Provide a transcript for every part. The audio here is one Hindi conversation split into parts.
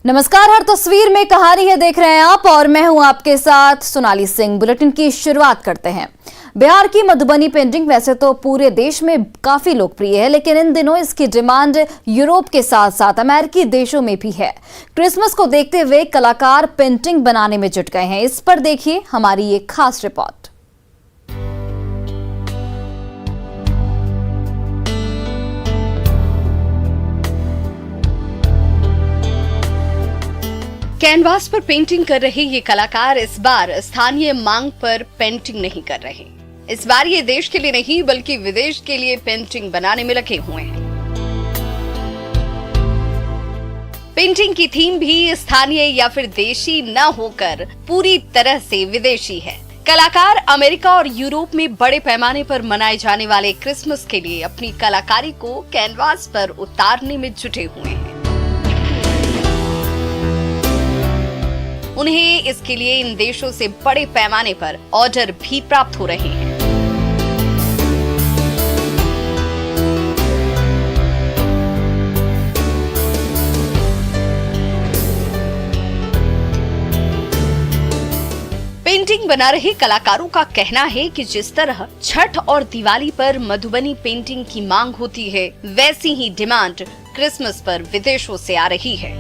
नमस्कार, हर तस्वीर में कहानी है देख रहे हैं आप और मैं हूं आपके साथ सोनाली सिंह। बुलेटिन की शुरुआत करते हैं। बिहार की मधुबनी पेंटिंग वैसे तो पूरे देश में काफी लोकप्रिय है, लेकिन इन दिनों इसकी डिमांड यूरोप के साथ साथ अमेरिकी देशों में भी है। क्रिसमस को देखते हुए कलाकार पेंटिंग बनाने में जुट गए हैं। इस पर देखिए हमारी ये खास रिपोर्ट। कैनवास पर पेंटिंग कर रहे ये कलाकार इस बार स्थानीय मांग पर पेंटिंग नहीं कर रहे। इस बार ये देश के लिए नहीं बल्कि विदेश के लिए पेंटिंग बनाने में लगे हुए हैं। पेंटिंग की थीम भी स्थानीय या फिर देशी न होकर पूरी तरह से विदेशी है। कलाकार अमेरिका और यूरोप में बड़े पैमाने पर मनाए जाने वाले क्रिसमस के लिए अपनी कलाकारी को कैनवास पर उतारने में जुटे हुए हैं। उन्हें इसके लिए इन देशों से बड़े पैमाने पर ऑर्डर भी प्राप्त हो रहे हैं। पेंटिंग बना रहे कलाकारों का कहना है कि जिस तरह छठ और दिवाली पर मधुबनी पेंटिंग की मांग होती है, वैसी ही डिमांड क्रिसमस पर विदेशों से आ रही है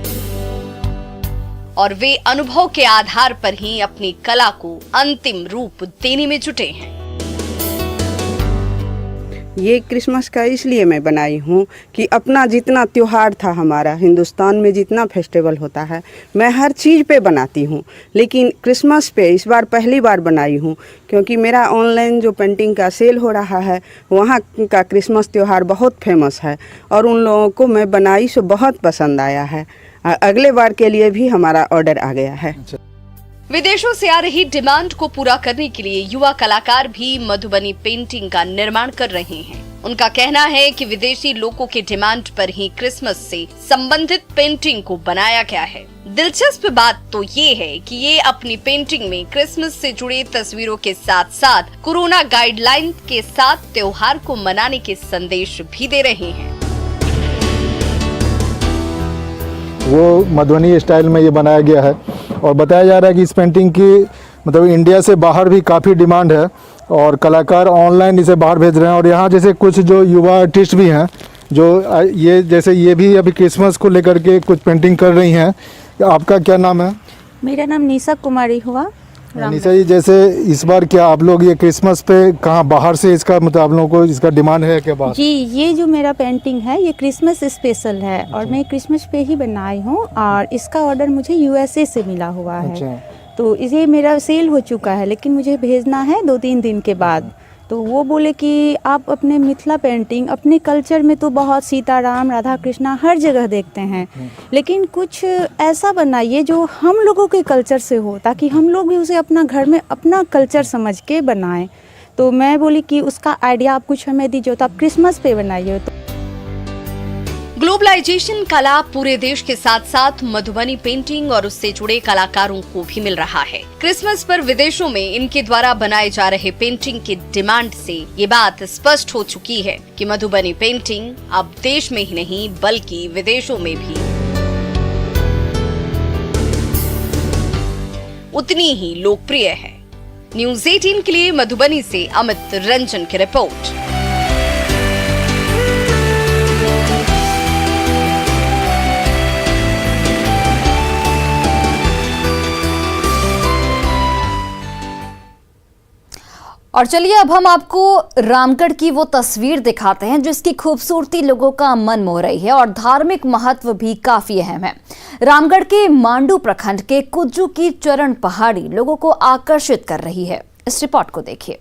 और वे अनुभव के आधार पर ही अपनी कला को अंतिम रूप देने में जुटे हैं। ये क्रिसमस का इसलिए मैं बनाई हूँ कि अपना जितना त्योहार था, हमारा हिंदुस्तान में जितना फेस्टिवल होता है, मैं हर चीज़ पे बनाती हूँ, लेकिन क्रिसमस पे इस बार पहली बार बनाई हूँ क्योंकि मेरा ऑनलाइन जो पेंटिंग का सेल हो रहा है, वहाँ का क्रिसमस त्योहार बहुत फेमस है और उन लोगों को मैं बनाई सो बहुत पसंद आया है। अगले बार के लिए भी हमारा ऑर्डर आ गया है। विदेशों से आ रही डिमांड को पूरा करने के लिए युवा कलाकार भी मधुबनी पेंटिंग का निर्माण कर रहे हैं। उनका कहना है कि विदेशी लोगों के डिमांड पर ही क्रिसमस से संबंधित पेंटिंग को बनाया गया है। दिलचस्प बात तो ये है कि ये अपनी पेंटिंग में क्रिसमस से जुड़े तस्वीरों के साथ साथ कोरोना गाइडलाइन के साथ त्योहार को मनाने के संदेश भी दे रहे हैं। वो मधुबनी स्टाइल में ये बनाया गया है और बताया जा रहा है कि इस पेंटिंग की मतलब इंडिया से बाहर भी काफ़ी डिमांड है और कलाकार ऑनलाइन इसे बाहर भेज रहे हैं। और यहाँ जैसे कुछ जो युवा आर्टिस्ट भी हैं जो ये भी अभी क्रिसमस को लेकर के कुछ पेंटिंग कर रही हैं। आपका क्या नाम है? मेरा नाम निशा कुमारी हुआ। निशा जी, जैसे इस बार क्या आप लोग ये क्रिसमस पे कहाँ बाहर से इसका मतलब आप लोगों को इसका डिमांड है क्या बाहर? जी, ये जो मेरा पेंटिंग है ये क्रिसमस स्पेशल है और मैं क्रिसमस पे ही बनाई हूँ और इसका ऑर्डर मुझे यूएसए से मिला हुआ है। तो ये मेरा सेल हो चुका है, लेकिन मुझे भेजना है 2-3 दिन के बाद। तो वो बोले कि आप अपने मिथिला पेंटिंग अपने कल्चर में तो बहुत सीताराम राधा कृष्णा हर जगह देखते हैं, लेकिन कुछ ऐसा बनाइए जो हम लोगों के कल्चर से हो, ताकि हम लोग भी उसे अपना घर में अपना कल्चर समझ के बनाएं। तो मैं बोली कि उसका आइडिया आप कुछ हमें दीजिए, तो आप क्रिसमस पे बनाइए। तो ग्लोबलाइजेशन का लाभ पूरे देश के साथ साथ मधुबनी पेंटिंग और उससे जुड़े कलाकारों को भी मिल रहा है। क्रिसमस पर विदेशों में इनके द्वारा बनाए जा रहे पेंटिंग की डिमांड से ये बात स्पष्ट हो चुकी है कि मधुबनी पेंटिंग अब देश में ही नहीं बल्कि विदेशों में भी उतनी ही लोकप्रिय है। न्यूज़ 18 के लिए मधुबनी से अमित रंजन की रिपोर्ट। और चलिए अब हम आपको रामगढ़ की वो तस्वीर दिखाते हैं जिसकी खूबसूरती लोगों का मन मोह रही है और धार्मिक महत्व भी काफी अहम है। रामगढ़ के मांडू प्रखंड के कुज्जू की चरण पहाड़ी लोगों को आकर्षित कर रही है। इस रिपोर्ट को देखिए।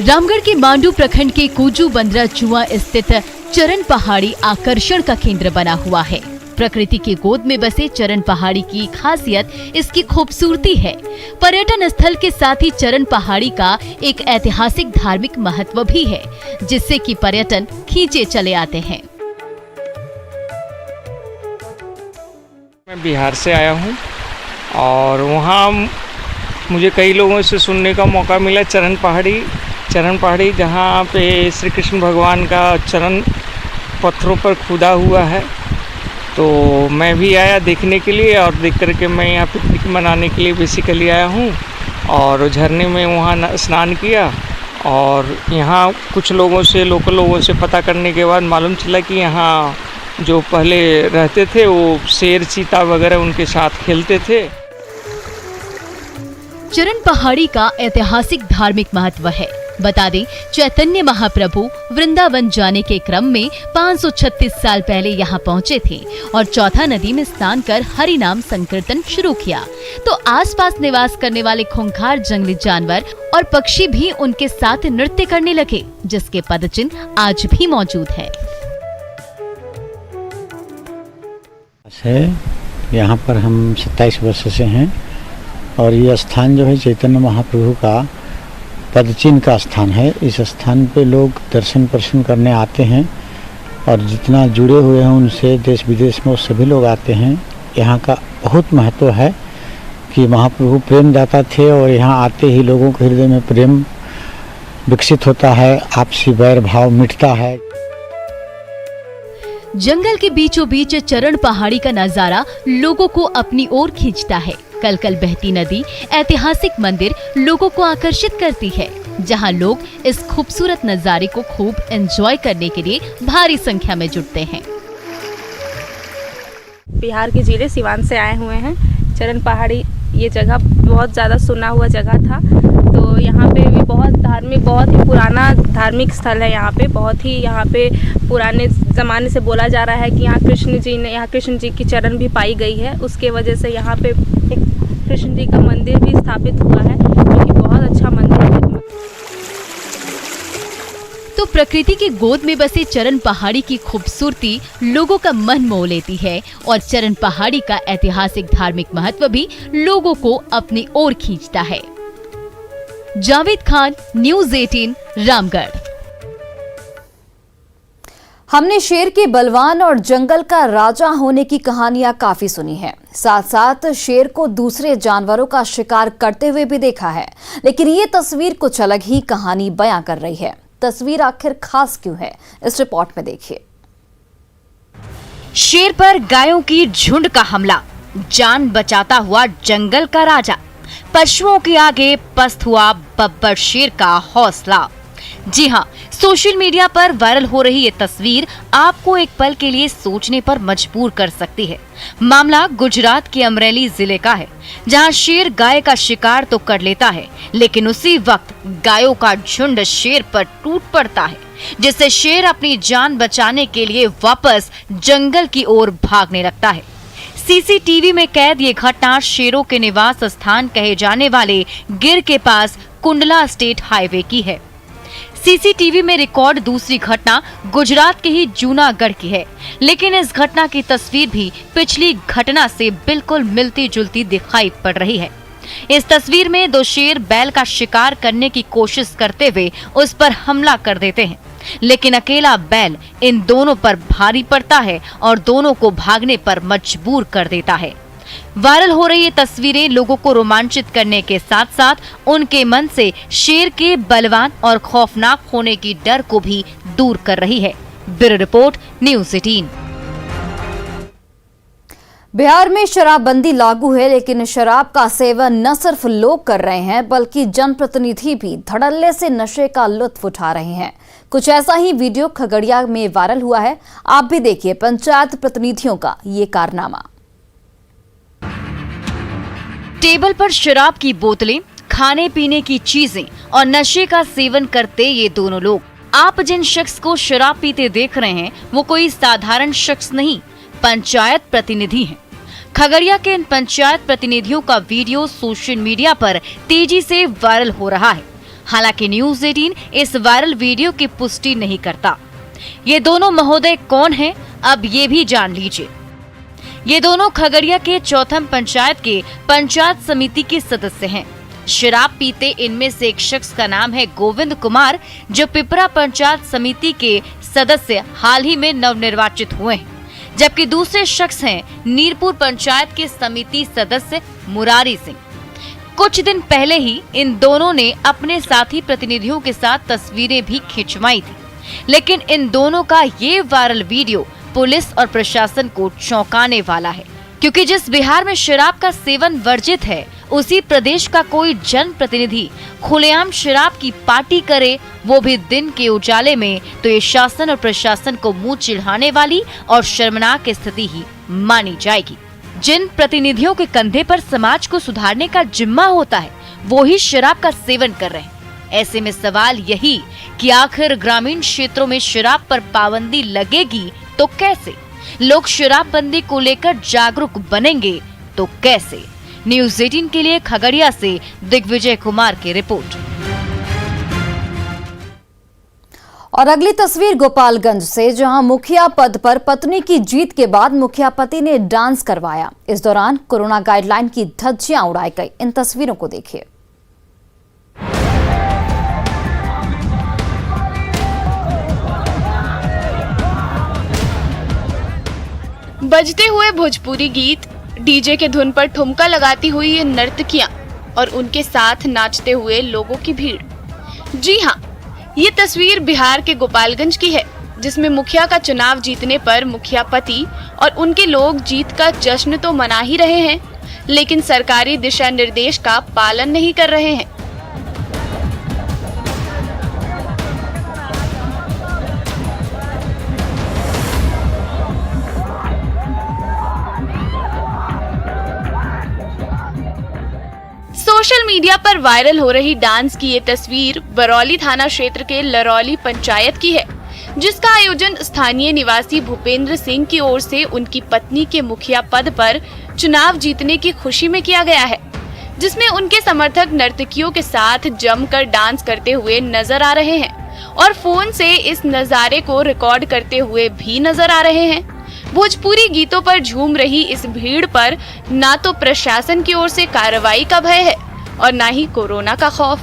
रामगढ़ के मांडू प्रखंड के कुज्जू बंदरा चुआ स्थित चरण पहाड़ी आकर्षण का केंद्र बना हुआ है। प्रकृति की गोद में बसे चरण पहाड़ी की खासियत इसकी खूबसूरती है। पर्यटन स्थल के साथ ही चरण पहाड़ी का एक ऐतिहासिक धार्मिक महत्व भी है, जिससे कि पर्यटन खींचे चले आते हैं। मैं बिहार से आया हूँ और वहाँ मुझे कई लोगों से सुनने का मौका मिला चरण पहाड़ी चरण पहाड़ी, जहाँ पे श्री कृष्ण भगवान का चरण पत्थरों पर खुदा हुआ है। तो मैं भी आया देखने के लिए, और देख करके मैं यहाँ पिकनिक मनाने के लिए बेसिकली आया हूँ। और झरने में वहाँ स्नान किया, और यहाँ कुछ लोगों से, लोकल लोगों से पता करने के बाद मालूम चला कि यहाँ जो पहले रहते थे वो शेर, चीता वगैरह उनके साथ खेलते थे। चरण पहाड़ी का ऐतिहासिक धार्मिक महत्व है। बता दें, चैतन्य महाप्रभु वृंदावन जाने के क्रम में 536 साल पहले यहाँ पहुँचे थे और चौथा नदी में स्नान कर हरि नाम संकीर्तन शुरू किया। तो आसपास निवास करने वाले खूंखार जंगली जानवर और पक्षी भी उनके साथ नृत्य करने लगे, जिसके पदचिन्ह आज भी मौजूद है। यहाँ पर हम 27 वर्ष से हैं और ये स्थान जो है चैतन्य महाप्रभु का पदचिन्ह का स्थान है। इस स्थान पे लोग दर्शन प्रदर्शन करने आते हैं और जितना जुड़े हुए हैं उनसे देश विदेश में वो सभी लोग आते हैं। यहाँ का बहुत महत्व है कि महाप्रभु प्रेमदाता थे और यहाँ आते ही लोगों के हृदय में प्रेम विकसित होता है, आपसी वैर भाव मिटता है। जंगल के बीचों बीच चरण पहाड़ी का नजारा लोगों को अपनी ओर खींचता है। कल बहती नदी, ऐतिहासिक मंदिर लोगों को आकर्षित करती है, जहां लोग इस खूबसूरत नजारे को खूब एंजॉय करने के लिए भारी संख्या में जुटते हैं। बिहार के जिले सिवान से आए हुए हैं। चरण पहाड़ी ये जगह बहुत ज़्यादा सुना हुआ जगह था, तो यहाँ पे भी बहुत धार्मिक, बहुत ही पुराना धार्मिक स्थल है। यहाँ पे पुराने ज़माने से बोला जा रहा है कि यहाँ कृष्ण जी की चरण भी पाई गई है। उसके वजह से यहाँ पे एक कृष्ण जी का मंदिर भी स्थापित हुआ है, जो कि बहुत अच्छा मंदिर है। तो प्रकृति की गोद में बसे चरण पहाड़ी की खूबसूरती लोगों का मन मोह लेती है और चरण पहाड़ी का ऐतिहासिक धार्मिक महत्व भी लोगों को अपनी ओर खींचता है। जावेद खान, न्यूज़ 18, रामगढ़। हमने शेर के बलवान और जंगल का राजा होने की कहानियां काफी सुनी है, साथ साथ शेर को दूसरे जानवरों का शिकार करते हुए भी देखा है, लेकिन ये तस्वीर कुछ अलग ही कहानी बयां कर रही है। तस्वीर आखिर खास क्यों है, इस रिपोर्ट में देखिए। शेर पर गायों की झुंड का हमला, जान बचाता हुआ जंगल का राजा, पशुओं के आगे पस्त हुआ बब्बर शेर का हौसला। जी हां, सोशल मीडिया पर वायरल हो रही ये तस्वीर आपको एक पल के लिए सोचने पर मजबूर कर सकती है। मामला गुजरात के अमरेली जिले का है, जहां शेर गाय का शिकार तो कर लेता है, लेकिन उसी वक्त गायों का झुंड शेर पर टूट पड़ता है, जिससे शेर अपनी जान बचाने के लिए वापस जंगल की ओर भागने लगता है। सीसीटीवी में कैद ये घटना शेरों के निवास स्थान कहे जाने वाले गिर के पास कुंडला स्टेट हाईवे की है। सीसीटीवी में रिकॉर्ड दूसरी घटना गुजरात के ही जूनागढ़ की है, लेकिन इस घटना की तस्वीर भी पिछली घटना से बिल्कुल मिलती जुलती दिखाई पड़ रही है। इस तस्वीर में दो शेर बैल का शिकार करने की कोशिश करते हुए उस पर हमला कर देते हैं, लेकिन अकेला बैल इन दोनों पर भारी पड़ता है और दोनों को भागने पर मजबूर कर देता है। वायरल हो रही ये तस्वीरें लोगों को रोमांचित करने के साथ साथ उनके मन से शेर के बलवान और खौफनाक होने की डर को भी दूर कर रही है। Bureau report, news 18। बिहार में शराबबंदी लागू है, लेकिन शराब का सेवन न सिर्फ लोग कर रहे हैं बल्कि जनप्रतिनिधि भी धड़ल्ले से नशे का लुत्फ उठा रहे हैं। कुछ ऐसा ही वीडियो खगड़िया में वायरल हुआ है, आप भी देखिए पंचायत प्रतिनिधियों का ये कारनामा। टेबल पर शराब की बोतलें, खाने पीने की चीजें और नशे का सेवन करते ये दोनों लोग। आप जिन शख्स को शराब पीते देख रहे हैं वो कोई साधारण शख्स नहीं, पंचायत प्रतिनिधि हैं। खगड़िया के इन पंचायत प्रतिनिधियों का वीडियो सोशल मीडिया पर तेजी से वायरल हो रहा है। हालांकि न्यूज़ 18 इस वायरल वीडियो की पुष्टि नहीं करता। ये दोनों महोदय कौन हैं, अब ये भी जान लीजिए। ये दोनों खगड़िया के चौथम पंचायत के पंचायत समिति के सदस्य हैं। शराब पीते इनमें से एक शख्स का नाम है गोविंद कुमार, जो पिपरा पंचायत समिति के सदस्य हाल ही में नवनिर्वाचित हुए हैं, जबकि दूसरे शख्स हैं नीरपुर पंचायत के समिति सदस्य मुरारी सिंह। कुछ दिन पहले ही इन दोनों ने अपने साथी प्रतिनिधियों के साथ तस्वीरें भी खिंचवाई थी, लेकिन इन दोनों का ये वायरल वीडियो पुलिस और प्रशासन को चौंकाने वाला है, क्योंकि जिस बिहार में शराब का सेवन वर्जित है, उसी प्रदेश का कोई जनप्रतिनिधि खुलेआम शराब की पार्टी करे, वो भी दिन के उजाले में, तो ये शासन और प्रशासन को मुंह चिढ़ाने वाली और शर्मनाक स्थिति ही मानी जाएगी। जिन प्रतिनिधियों के कंधे पर समाज को सुधारने का जिम्मा होता है, वो ही शराब का सेवन कर रहे हैं। ऐसे में सवाल यही कि आखिर ग्रामीण क्षेत्रों में शराब पर पाबंदी लगेगी तो कैसे? लोग शराबबंदी को लेकर जागरूक बनेंगे तो कैसे? न्यूज़ 18 के लिए खगड़िया से दिग्विजय कुमार की रिपोर्ट। और अगली तस्वीर गोपालगंज से, जहां मुखिया पद पर पत्नी की जीत के बाद मुखिया पति ने डांस करवाया। इस दौरान कोरोना गाइडलाइन की धज्जियां उड़ाई गई। इन तस्वीरों को देखिए। बजते हुए भोजपुरी गीत, डीजे के धुन पर ठुमका लगाती हुई ये नर्तकियां और उनके साथ नाचते हुए लोगों की भीड़। जी हाँ, ये तस्वीर बिहार के गोपालगंज की है, जिसमें मुखिया का चुनाव जीतने पर मुखिया पति और उनके लोग जीत का जश्न तो मना ही रहे हैं, लेकिन सरकारी दिशा निर्देश का पालन नहीं कर रहे हैं। सोशल मीडिया पर वायरल हो रही डांस की ये तस्वीर बरौली थाना क्षेत्र के लरौली पंचायत की है, जिसका आयोजन स्थानीय निवासी भूपेंद्र सिंह की ओर से उनकी पत्नी के मुखिया पद पर चुनाव जीतने की खुशी में किया गया है, जिसमें उनके समर्थक नर्तकियों के साथ जमकर डांस करते हुए नजर आ रहे हैं और फोन से इस नजारे को रिकॉर्ड करते हुए भी नजर आ रहे हैं। भोजपुरी गीतों पर झूम रही इस भीड़ पर ना तो प्रशासन की ओर से कार्रवाई का भय है और ना ही कोरोना का खौफ।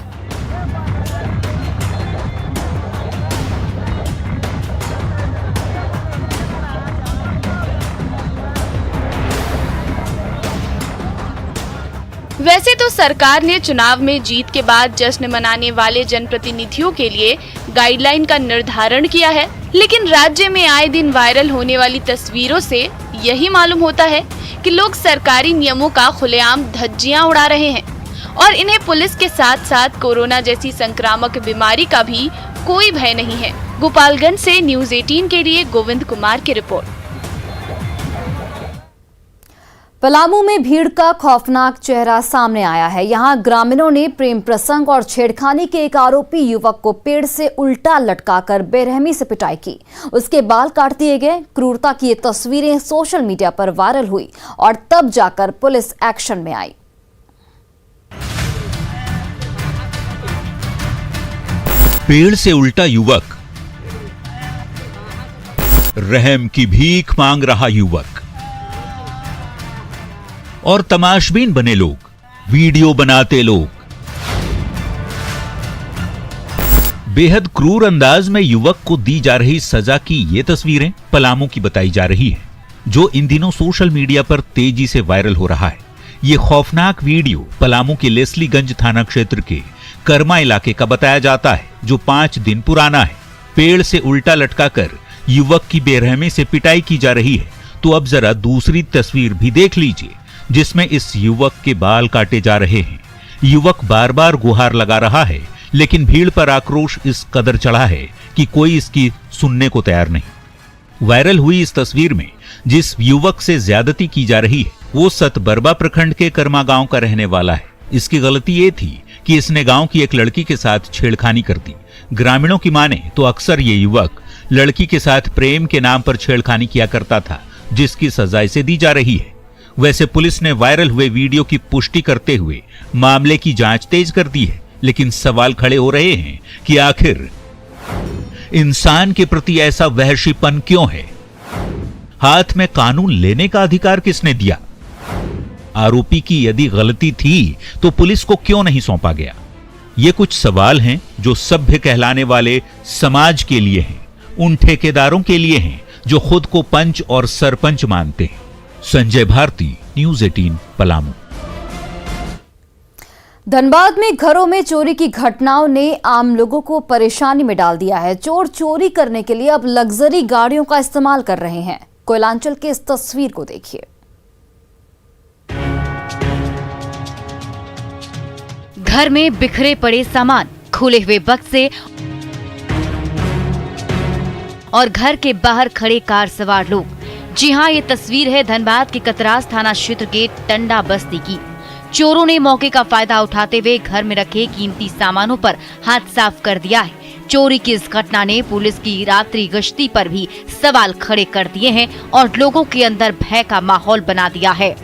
वैसे तो सरकार ने चुनाव में जीत के बाद जश्न मनाने वाले जनप्रतिनिधियों के लिए गाइडलाइन का निर्धारण किया है, लेकिन राज्य में आए दिन वायरल होने वाली तस्वीरों से यही मालूम होता है कि लोग सरकारी नियमों का खुलेआम धज्जियां उड़ा रहे हैं और इन्हें पुलिस के साथ साथ कोरोना जैसी संक्रामक बीमारी का भी कोई भय नहीं है। गोपालगंज से न्यूज़ 18 के लिए गोविंद कुमार की रिपोर्ट। पलामू में भीड़ का खौफनाक चेहरा सामने आया है। यहां ग्रामीणों ने प्रेम प्रसंग और छेड़खानी के एक आरोपी युवक को पेड़ से उल्टा लटकाकर बेरहमी से पिटाई की, उसके बाल काट दिए गए। क्रूरता की ये तस्वीरें सोशल मीडिया पर वायरल हुई और तब जाकर पुलिस एक्शन में आई। पेड़ से उल्टा युवक, रहम की भीख मांग रहा युवक और तमाशबीन बने लोग, वीडियो बनाते लोग। बेहद क्रूर अंदाज में युवक को दी जा रही सजा की ये तस्वीरें पलामू की बताई जा रही है, जो इन दिनों सोशल मीडिया पर तेजी से वायरल हो रहा है। ये खौफनाक वीडियो पलामू के लेस्लीगंज थाना क्षेत्र के कर्मा इलाके का बताया जाता है, जो 5 दिन पुराना है। पेड़ से उल्टा लटकाकर युवक की बेरहमी से पिटाई की जा रही है। तो अब जरा दूसरी तस्वीर भी देख लीजिए, जिसमें इस युवक के बाल काटे जा रहे हैं। युवक बार बार गुहार लगा रहा है, लेकिन भीड़ पर आक्रोश इस कदर चढ़ा है कि कोई इसकी सुनने को तैयार नहीं। वायरल हुई इस तस्वीर में जिस युवक से ज्यादती की जा रही है, वो सतबरबा प्रखंड के कर्मा गांव का रहने वाला है। इसकी गलती ये थी कि इसने गांव की एक लड़की के साथ छेड़खानी कर दी। ग्रामीणों की माने तो अक्सर ये युवक लड़की के साथ प्रेम के नाम पर छेड़खानी किया करता था, जिसकी सजा इसे दी जा रही है। वैसे पुलिस ने वायरल हुए वीडियो की पुष्टि करते हुए मामले की जांच तेज कर दी है, लेकिन सवाल खड़े हो रहे हैं कि आखिर इंसान के प्रति ऐसा वहशीपन क्यों है? हाथ में कानून लेने का अधिकार किसने दिया? आरोपी की यदि गलती थी तो पुलिस को क्यों नहीं सौंपा गया? ये कुछ सवाल हैं जो सभ्य कहलाने वाले समाज के लिए हैं, उन ठेकेदारों के लिए हैं जो खुद को पंच और सरपंच मानते हैं। संजय भारती, न्यूज़ 18 पलामू। धनबाद में घरों में चोरी की घटनाओं ने आम लोगों को परेशानी में डाल दिया है। चोर चोरी करने के लिए अब लग्जरी गाड़ियों का इस्तेमाल कर रहे हैं। कोयलांचल की इस तस्वीर को देखिए। घर में बिखरे पड़े सामान, खुले हुए बक्से और घर के बाहर खड़े कार सवार लोग। जी हां, ये तस्वीर है धनबाद के कतरास थाना क्षेत्र के टंडा बस्ती की। चोरों ने मौके का फायदा उठाते हुए घर में रखे कीमती सामानों पर हाथ साफ कर दिया है। चोरी की इस घटना ने पुलिस की रात्रि गश्ती पर भी सवाल खड़े कर दिए हैं और लोगों के अंदर भय का माहौल बना दिया है।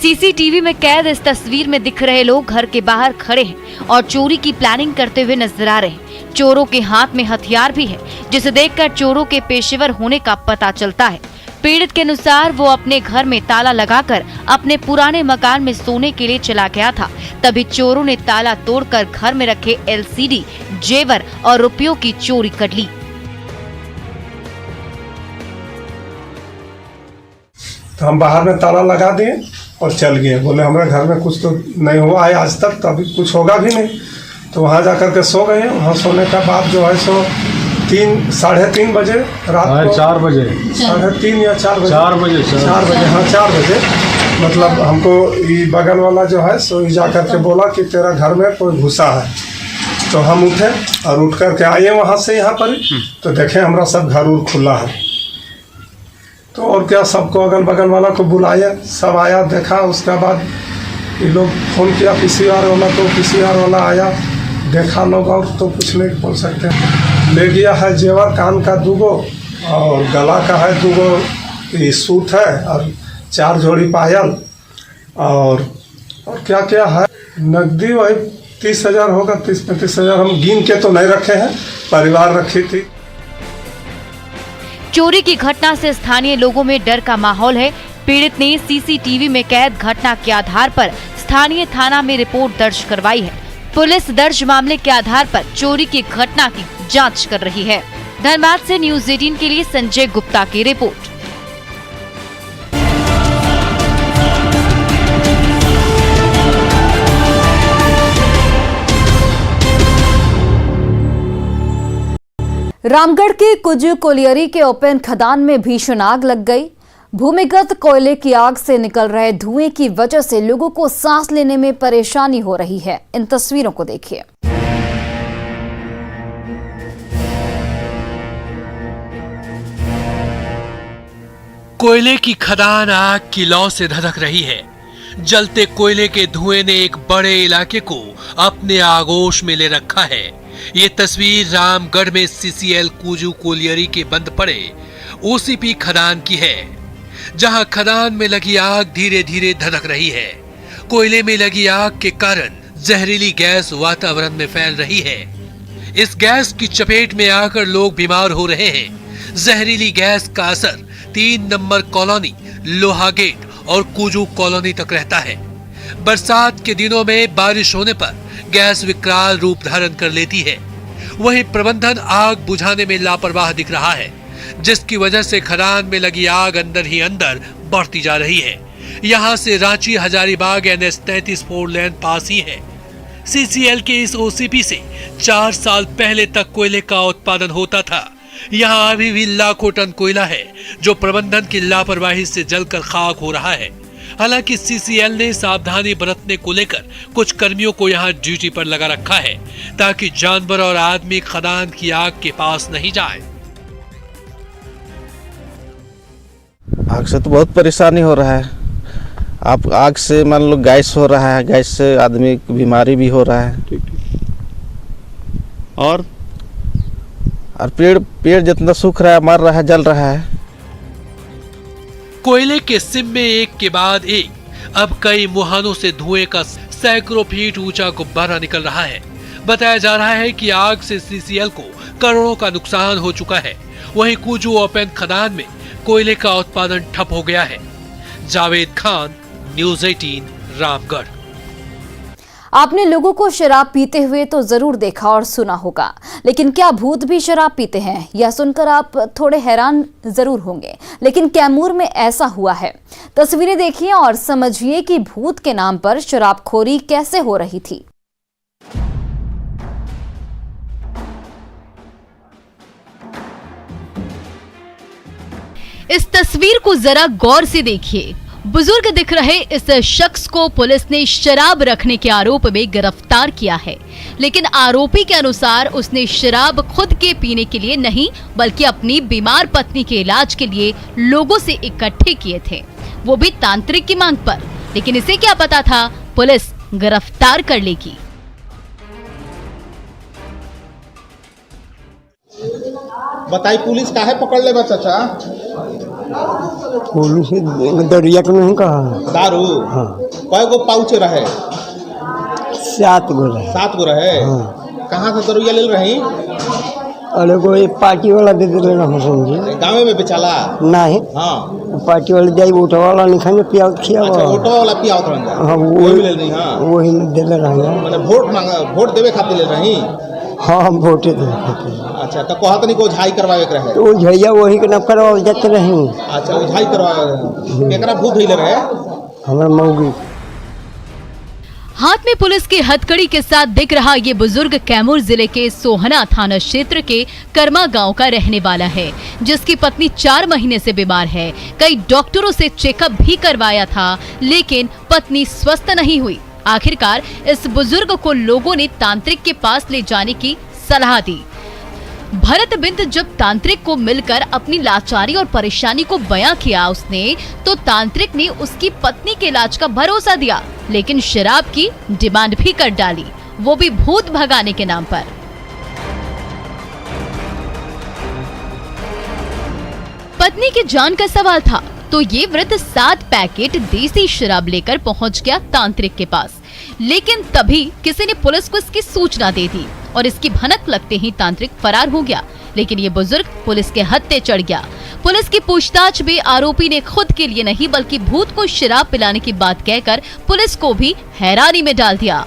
सीसीटीवी में कैद इस तस्वीर में दिख रहे लोग घर के बाहर खड़े हैं और चोरी की प्लानिंग करते हुए नजर आ रहे हैं। चोरों के हाथ में हथियार भी है, जिसे देखकर चोरों के पेशेवर होने का पता चलता है। पीड़ित के अनुसार वो अपने घर में ताला लगाकर अपने पुराने मकान में सोने के लिए चला गया था। तभी चोरों ने ताला तोड़कर घर में रखे एलसीडी, जेवर और रुपयों की चोरी कर ली। तो हम बाहर में ताला लगा दिए और चल गए। बोले हमारे घर में कुछ तो नहीं हुआ है आज तक, तो अभी कुछ होगा भी नहीं। तो वहाँ जा कर के सो गए। वहाँ सोने के बाद जो है सो 3-3:30 बजे रात को 4 बजे 3:30 या 4 बजे 4 बजे 4 बजे हाँ 4 बजे मतलब हमको ये बगल वाला जो है सो जा कर के बोला कि तेरा घर में कोई घुसा है। तो हम उठे और उठ कर के आए वहाँ से यहाँ पर, तो देखें हमारा सब घर उर खुला है। तो और क्या, सबको अगल बगल वाला को बुलाया, सब आया देखा। उसके बाद ये लोग फ़ोन किया पीसीआर वाला, तो पीसीआर वाला आया, देखा लोग और तो कुछ नहीं बोल सकते। ले गया है जेवर कान का 2 और गला का है 2 सूट है और 4 जोड़ी पायल और क्या क्या है। नकदी वही 30,000 होगा, 30-35 हज़ार। हम गिन के तो नहीं रखे हैं, परिवार रखी थी। चोरी की घटना से स्थानीय लोगों में डर का माहौल है। पीड़ित ने सीसीटीवी में कैद घटना के आधार पर स्थानीय थाना में रिपोर्ट दर्ज करवाई है। पुलिस दर्ज मामले के आधार पर चोरी की घटना की जांच कर रही है। धनबाद से न्यूज़ 18 के लिए संजय गुप्ता की रिपोर्ट। रामगढ़ के कुजू कोलियरी के ओपन खदान में भीषण आग लग गई। भूमिगत कोयले की आग से निकल रहे धुएं की वजह से लोगों को सांस लेने में परेशानी हो रही है। इन तस्वीरों को देखिए। कोयले की खदान आग की लौ से धधक रही है। जलते कोयले के धुएं ने एक बड़े इलाके को अपने आगोश में ले रखा है। ये तस्वीर रामगढ़ में सीसीएल कुजू कोलियरी के बंद पड़े ओसीपी खदान की है, जहां खदान में लगी आग धीरे धीरे धधक रही है। कोयले में लगी आग के कारण जहरीली गैस वातावरण में फैल रही है। इस गैस की चपेट में आकर लोग बीमार हो रहे हैं। जहरीली गैस का असर 3 नंबर कॉलोनी, लोहा गेट और कुजू कॉलोनी तक रहता है। बरसात के दिनों में बारिश होने पर गैस विकराल रूप धारण कर लेती है। वहीं प्रबंधन आग बुझाने में लापरवाह दिख रहा है, जिसकी वजह से खदान में लगी आग अंदर ही अंदर बढ़ती जा रही है। यहां से रांची हजारीबाग NH 33 4 लेन पास ही है। सीसीएल के इस ओसीपी से 4 साल पहले तक कोयले का उत्पादन होता था। यहाँ अभी भी लाखों टन कोयला है, जो प्रबंधन की लापरवाही से जलकर खाक हो रहा है। हालांकि सीसीएल ने सावधानी बरतने को लेकर कुछ कर्मियों को यहाँ ड्यूटी पर लगा रखा है, ताकि जानवर और आदमी खदान की आग के पास नहीं जाए। आग से तो बहुत परेशानी हो रहा है। आप आग से मान लो गैस हो रहा है, गैस से आदमी की बीमारी भी हो रहा है। और पेड़ जितना सूख रहा है, मर रहा है, जल रहा है। कोयले के सिम में एक के बाद एक अब कई मुहानों से धुएं का सैकड़ों फीट ऊंचा गुब्बारा निकल रहा है। बताया जा रहा है कि आग से सीसीएल को करोड़ों का नुकसान हो चुका है। वहीं कुजू ओपन खदान में कोयले का उत्पादन ठप हो गया है। जावेद खान, न्यूज़ 18, रामगढ़। आपने लोगों को शराब पीते हुए तो जरूर देखा और सुना होगा, लेकिन क्या भूत भी शराब पीते हैं? यह सुनकर आप थोड़े हैरान जरूर होंगे, लेकिन कैमूर में ऐसा हुआ है। तस्वीरें देखिए और समझिए कि भूत के नाम पर शराबखोरी कैसे हो रही थी। इस तस्वीर को जरा गौर से देखिए। बुजुर्ग दिख रहे इस शख्स को पुलिस ने शराब रखने के आरोप में गिरफ्तार किया है, लेकिन आरोपी के अनुसार उसने शराब खुद के पीने के लिए नहीं बल्कि अपनी बीमार पत्नी के इलाज के लिए लोगों से इकट्ठे किए थे, वो भी तांत्रिक की मांग पर। लेकिन इसे क्या पता था पुलिस गिरफ्तार कर लेगी। बताई पुलिस काहे पकड़ ले चाचा? पुलिस दरिया के नहीं कहा दारू। हाँ। कई गो पाउच रहे? 7 गो रहे। 7 गो रहे। हाँ। कहाँ से दरुया ले रही? अरे कोई पार्टी वाला दे दे रहा समझे। गाँव में बेचाला? नहीं। हाँ। पार्टी वाले जाई ऑटो वाला निकाल पिया खिया। अच्छा ऑटो वाला पिया उतरंगा। हाँ वही ले रही। हाँ वही दे ले रहा। मैंने वोट देवे खातिर ले रही। हाँ हम वोटे दे। अच्छा तो कहत नहीं को झाई करवावे के रहे? तो झैया वही के न करवा जाते रहे। अच्छा झाई करवावे एकरा भूत धइले रहे? हमरा मौगी। हाथ में पुलिस की हथकड़ी के साथ दिख रहा ये बुजुर्ग कैमूर जिले के सोहना थाना क्षेत्र के कर्मा गांव का रहने वाला है, जिसकी पत्नी 4 महीने से बीमार है। कई डॉक्टरों से चेकअप भी करवाया था, लेकिन पत्नी स्वस्थ नहीं हुई। आखिरकार इस बुजुर्ग को लोगों ने तांत्रिक के पास ले जाने की सलाह दी। भरत बिंद जब तांत्रिक को मिलकर अपनी लाचारी और परेशानी को बयां किया उसने, तो तांत्रिक ने उसकी पत्नी के इलाज का भरोसा दिया, लेकिन शराब की डिमांड भी कर डाली, वो भी भूत भगाने के नाम पर। पत्नी की जान का सवाल था तो ये वृद्ध 7 पैकेट देसी शराब लेकर पहुंच गया तांत्रिक के पास, लेकिन तभी किसी ने पुलिस को इसकी सूचना दे दी और इसकी भनक लगते ही तांत्रिक फरार हो गया। लेकिन ये बुजुर्ग पुलिस के हत्थे चढ़ गया। पुलिस की पूछताछ में आरोपी ने खुद के लिए नहीं बल्कि भूत को शराब पिलाने की बात कहकर पुलिस को भी हैरानी में डाल दिया।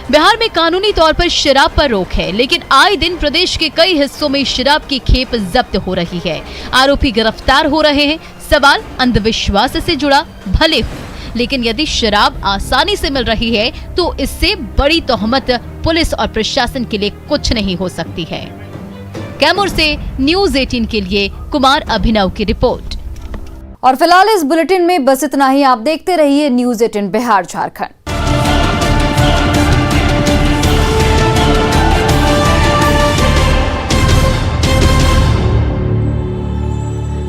बिहार में कानूनी तौर पर शराब पर रोक है, लेकिन आए दिन प्रदेश के कई हिस्सों में शराब की खेप जब्त हो रही है। आरोपी गिरफ्तार हो रहे हैं। सवाल अंधविश्वास से जुड़ा भले हो, लेकिन यदि शराब आसानी से मिल रही है तो इससे बड़ी तोहमत पुलिस और प्रशासन के लिए कुछ नहीं हो सकती है। कैमूर से न्यूज़ 18 के लिए कुमार अभिनव की रिपोर्ट। और फिलहाल इस बुलेटिन में बस इतना ही। आप देखते रहिए न्यूज़ 18 बिहार झारखंड।